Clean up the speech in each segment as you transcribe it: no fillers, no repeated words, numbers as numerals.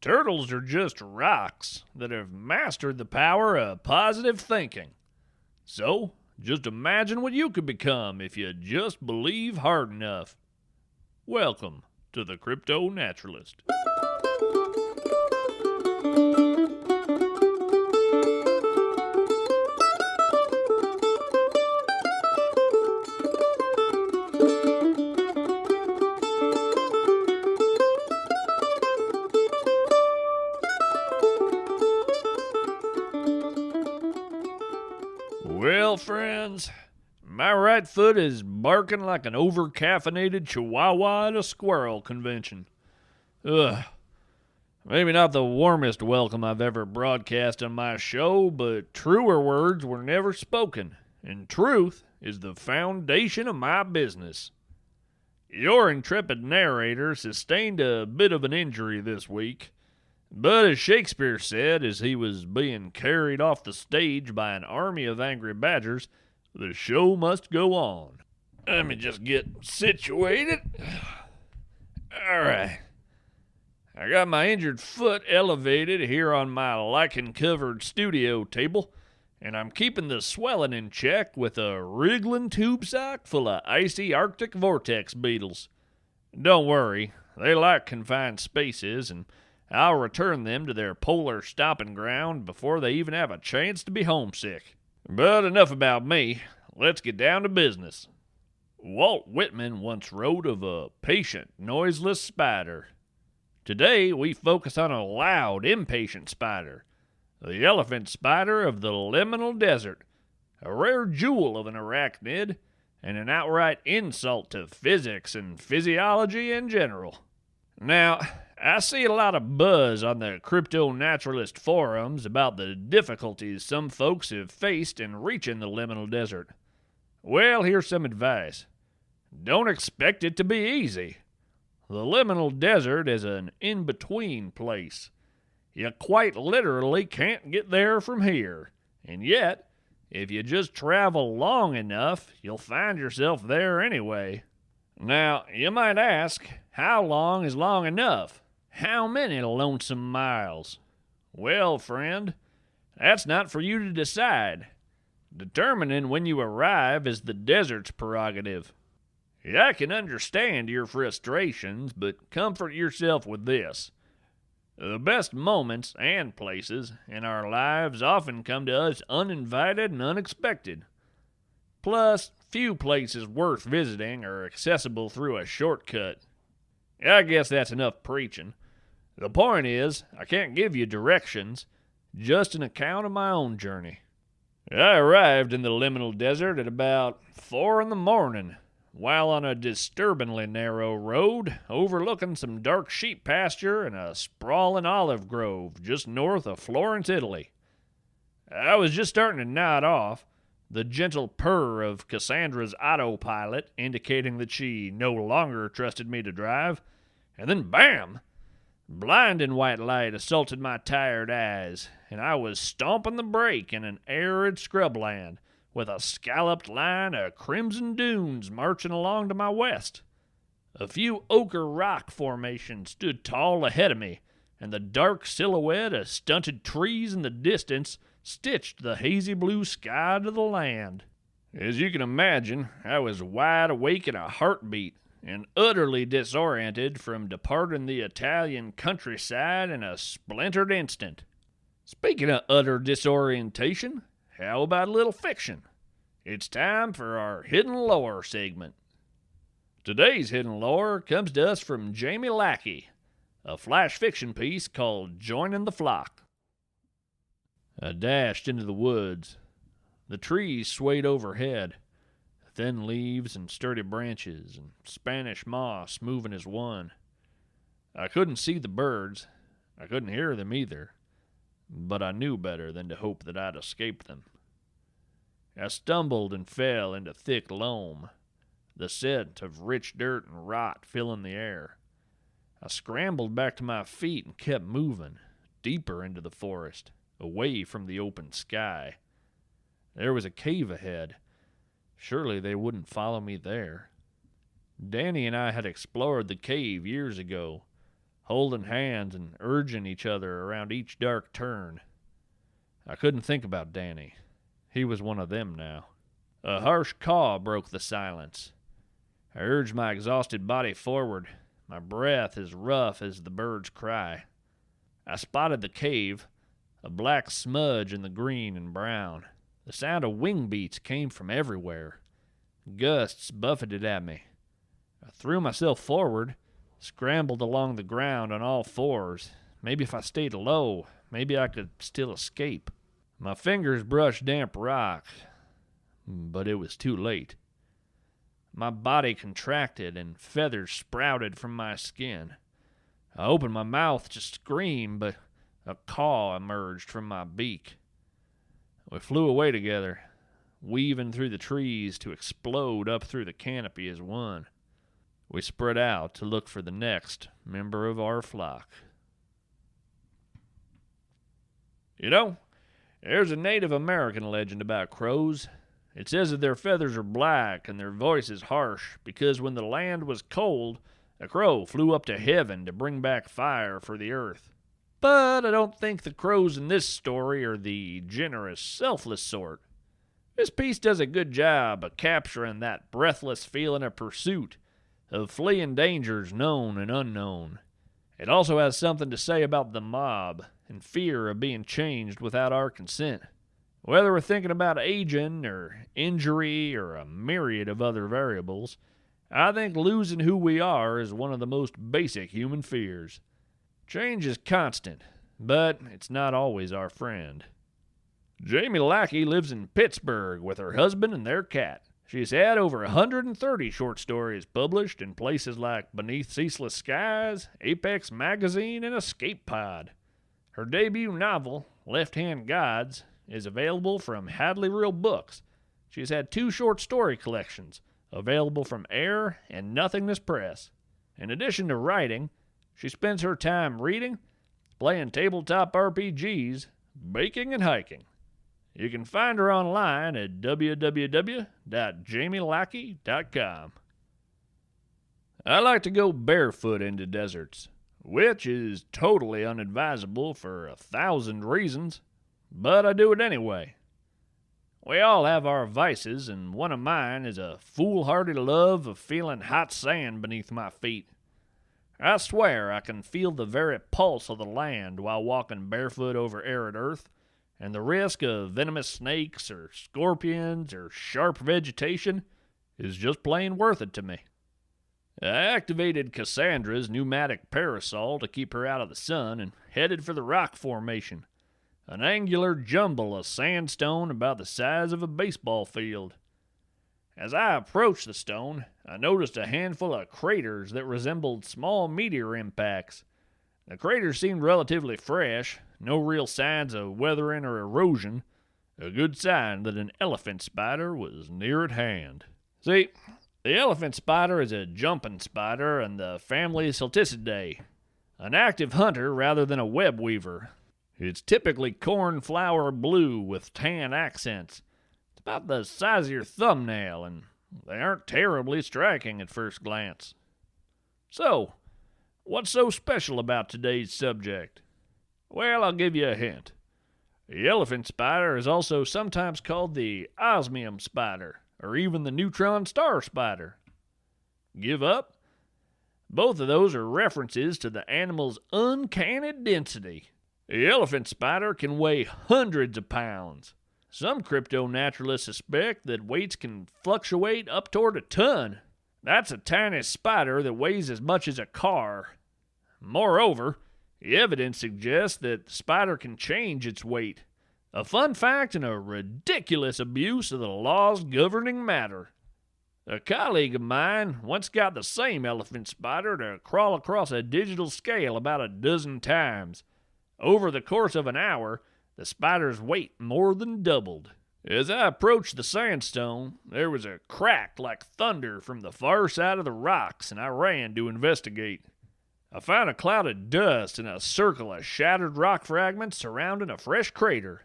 Turtles are just rocks that have mastered the power of positive thinking. So, just imagine what you could become if you just believe hard enough. Welcome to the CryptoNaturalist. Well, friends, my right foot is barking like an over-caffeinated chihuahua at a squirrel convention. Ugh. Maybe not the warmest welcome I've ever broadcast on my show, but truer words were never spoken, and truth is the foundation of my business. Your intrepid narrator sustained a bit of an injury this week, but as Shakespeare said as he was being carried off the stage by an army of angry badgers, the show must go on. Let me just get situated. All right. I got my injured foot elevated here on my lichen-covered studio table, and I'm keeping the swelling in check with a wriggling tube sock full of icy Arctic vortex beetles. Don't worry, they like confined spaces, and I'll return them to their polar stomping ground before they even have a chance to be homesick. But enough about me. Let's get down to business. Walt Whitman once wrote of a patient, noiseless spider. Today, we focus on a loud, impatient spider, the elephant spider of the liminal desert, a rare jewel of an arachnid, and an outright insult to physics and physiology in general. Now, I see a lot of buzz on the CryptoNaturalist forums about the difficulties some folks have faced in reaching the liminal desert. Well, here's some advice. Don't expect it to be easy. The liminal desert is an in-between place. You quite literally can't get there from here, and yet, if you just travel long enough, you'll find yourself there anyway. Now, you might ask, how long is long enough? How many lonesome miles? Well, friend, that's not for you to decide. Determining when you arrive is the desert's prerogative. I can understand your frustrations, but comfort yourself with this. The best moments and places in our lives often come to us uninvited and unexpected. Plus, few places worth visiting are accessible through a shortcut. I guess that's enough preaching. The point is, I can't give you directions, just an account of my own journey. I arrived in the liminal desert at about 4 in the morning, while on a disturbingly narrow road overlooking some dark sheep pasture and a sprawling olive grove just north of Florence, Italy. I was just starting to nod off, the gentle purr of Cassandra's autopilot indicating that she no longer trusted me to drive, and then bam! Blinding white light assaulted my tired eyes, and I was stomping the brake in an arid scrubland with a scalloped line of crimson dunes marching along to my west. A few ochre rock formations stood tall ahead of me, and the dark silhouette of stunted trees in the distance stitched the hazy blue sky to the land. As you can imagine, I was wide awake in a heartbeat, and utterly disoriented from departing the Italian countryside in a splintered instant. Speaking of utter disorientation, how about a little fiction? It's time for our Hidden Lore segment. Today's Hidden Lore comes to us from Jamie Lackey, a flash fiction piece called Joining the Flock. I dashed into the woods. The trees swayed overhead, thin leaves and sturdy branches, and Spanish moss moving as one. I couldn't see the birds. I couldn't hear them either, but I knew better than to hope that I'd escape them. I stumbled and fell into thick loam, the scent of rich dirt and rot filling the air. I scrambled back to my feet and kept moving, deeper into the forest, away from the open sky. There was a cave ahead. Surely they wouldn't follow me there. Danny and I had explored the cave years ago, holding hands and urging each other around each dark turn. I couldn't think about Danny. He was one of them now. A harsh caw broke the silence. I urged my exhausted body forward, my breath as rough as the bird's cry. I spotted the cave, a black smudge in the green and brown. The sound of wing beats came from everywhere. Gusts buffeted at me. I threw myself forward, scrambled along the ground on all fours. Maybe if I stayed low, maybe I could still escape. My fingers brushed damp rock, but it was too late. My body contracted and feathers sprouted from my skin. I opened my mouth to scream, but a caw emerged from my beak. We flew away together, weaving through the trees to explode up through the canopy as one. We spread out to look for the next member of our flock. You know, there's a Native American legend about crows. It says that their feathers are black and their voices harsh because when the land was cold, a crow flew up to heaven to bring back fire for the earth. But I don't think the crows in this story are the generous, selfless sort. This piece does a good job of capturing that breathless feeling of pursuit, of fleeing dangers known and unknown. It also has something to say about the mob and fear of being changed without our consent. Whether we're thinking about aging or injury or a myriad of other variables, I think losing who we are is one of the most basic human fears. Change is constant, but it's not always our friend. Jamie Lackey lives in Pittsburgh with her husband and their cat. She's had over 130 short stories published in places like Beneath Ceaseless Skies, Apex Magazine, and Escape Pod. Her debut novel, Left Hand Gods, is available from Hadley Real Books. She's had 2 short story collections, available from Air and Nothingness Press. In addition to writing, she spends her time reading, playing tabletop RPGs, baking, and hiking. You can find her online at www.jamielackey.com. I like to go barefoot into deserts, which is totally unadvisable for 1,000 reasons, but I do it anyway. We all have our vices, and one of mine is a foolhardy love of feeling hot sand beneath my feet. I swear I can feel the very pulse of the land while walking barefoot over arid earth, and the risk of venomous snakes or scorpions or sharp vegetation is just plain worth it to me. I activated Cassandra's pneumatic parasol to keep her out of the sun and headed for the rock formation, an angular jumble of sandstone about the size of a baseball field. As I approached the stone, I noticed a handful of craters that resembled small meteor impacts. The craters seemed relatively fresh, no real signs of weathering or erosion, a good sign that an elephant spider was near at hand. See, the elephant spider is a jumping spider in the family Celticidae, an active hunter rather than a web weaver. It's typically cornflower blue with tan accents. It's about the size of your thumbnail, and they aren't terribly striking at first glance. So, what's so special about today's subject? Well, I'll give you a hint. The elephant spider is also sometimes called the osmium spider, or even the neutron star spider. Give up? Both of those are references to the animal's uncanny density. The elephant spider can weigh hundreds of pounds. Some cryptonaturalists suspect that weights can fluctuate up toward a ton. That's a tiny spider that weighs as much as a car. Moreover, the evidence suggests that the spider can change its weight. A fun fact and a ridiculous abuse of the laws governing matter. A colleague of mine once got the same elephant spider to crawl across a digital scale about a dozen times. Over the course of an hour, the spider's weight more than doubled. As I approached the sandstone, there was a crack like thunder from the far side of the rocks, and I ran to investigate. I found a cloud of dust and a circle of shattered rock fragments surrounding a fresh crater.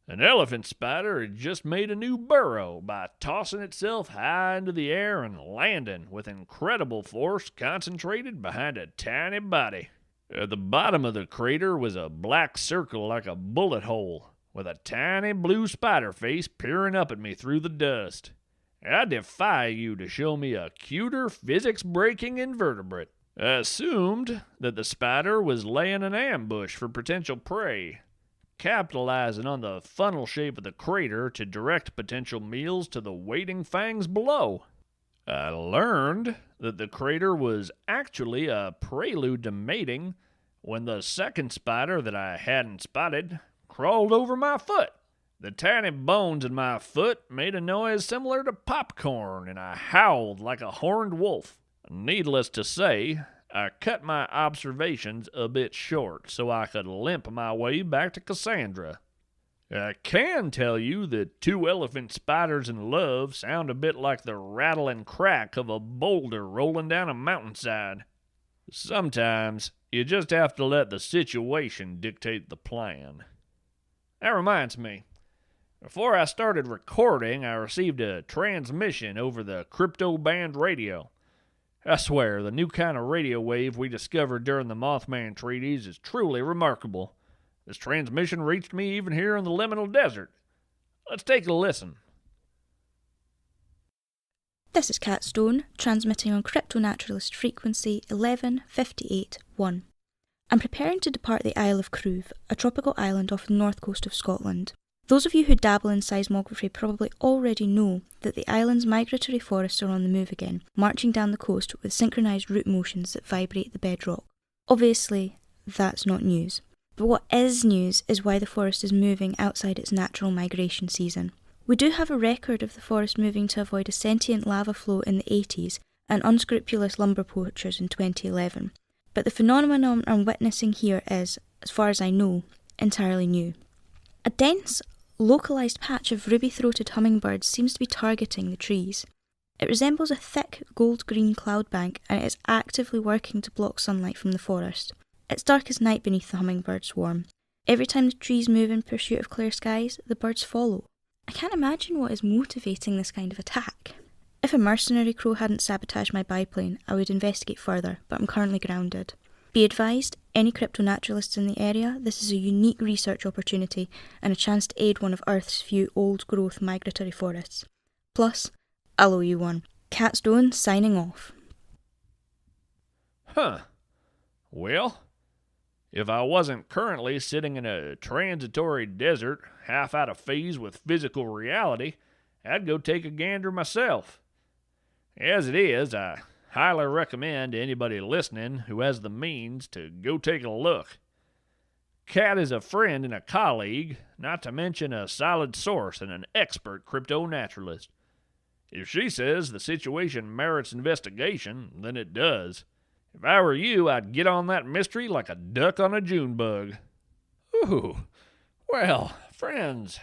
An elephant spider had just made a new burrow by tossing itself high into the air and landing with incredible force concentrated behind a tiny body. At the bottom of the crater was a black circle like a bullet hole, with a tiny blue spider face peering up at me through the dust. I defy you to show me a cuter physics-breaking invertebrate. I assumed that the spider was laying an ambush for potential prey, capitalizing on the funnel shape of the crater to direct potential meals to the waiting fangs below. I learned that the crater was actually a prelude to mating when the second spider that I hadn't spotted crawled over my foot. The tiny bones in my foot made a noise similar to popcorn, and I howled like a horned wolf. Needless to say, I cut my observations a bit short so I could limp my way back to Cassandra. I can tell you that two elephant spiders in love sound a bit like the rattle and crack of a boulder rolling down a mountainside. Sometimes you just have to let the situation dictate the plan. That reminds me, before I started recording, I received a transmission over the crypto band radio. I swear, the new kind of radio wave we discovered during the Mothman treaties is truly remarkable. This transmission reached me even here in the Liminal Desert. Let's take a listen. This is Cat Stone, transmitting on CryptoNaturalist frequency 1158.1. I'm preparing to depart the Isle of Cruve, a tropical island off the north coast of Scotland. Those of you who dabble in seismography probably already know that the island's migratory forests are on the move again, marching down the coast with synchronised root motions that vibrate the bedrock. Obviously, that's not news. But what is news is why the forest is moving outside its natural migration season. We do have a record of the forest moving to avoid a sentient lava flow in the 80s and unscrupulous lumber poachers in 2011, but the phenomenon I'm witnessing here is, as far as I know, entirely new. A dense, localised patch of ruby-throated hummingbirds seems to be targeting the trees. It resembles a thick gold-green cloud bank and it is actively working to block sunlight from the forest. It's dark as night beneath the hummingbird swarm. Every time the trees move in pursuit of clear skies, the birds follow. I can't imagine what is motivating this kind of attack. If a mercenary crow hadn't sabotaged my biplane, I would investigate further, but I'm currently grounded. Be advised, any cryptonaturalists in the area, this is a unique research opportunity and a chance to aid one of Earth's few old-growth migratory forests. Plus, I'll owe you one. Cat Stone signing off. Huh. Well, if I wasn't currently sitting in a transitory desert, half out of phase with physical reality, I'd go take a gander myself. As it is, I highly recommend to anybody listening who has the means to go take a look. Kat is a friend and a colleague, not to mention a solid source and an expert crypto-naturalist. If she says the situation merits investigation, then it does. If I were you, I'd get on that mystery like a duck on a June bug. Ooh, well, friends,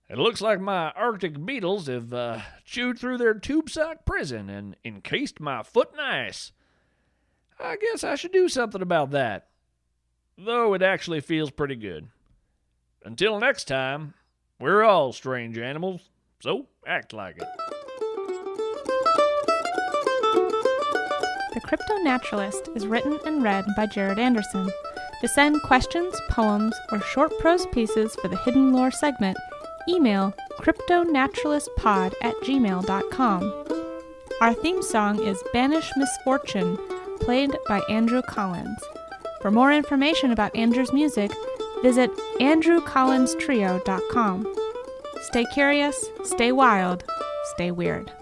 it looks like my Arctic beetles have chewed through their tube-sock prison and encased my foot in ice. I guess I should do something about that, though it actually feels pretty good. Until next time, we're all strange animals, so act like it. The CryptoNaturalist is written and read by Jared Anderson. To send questions, poems, or short prose pieces for the Hidden Lore segment, email cryptonaturalistpod@gmail.com. Our theme song is Banish Misfortune, played by Andrew Collins. For more information about Andrew's music, visit andrewcollinstrio.com. Stay curious, stay wild, stay weird.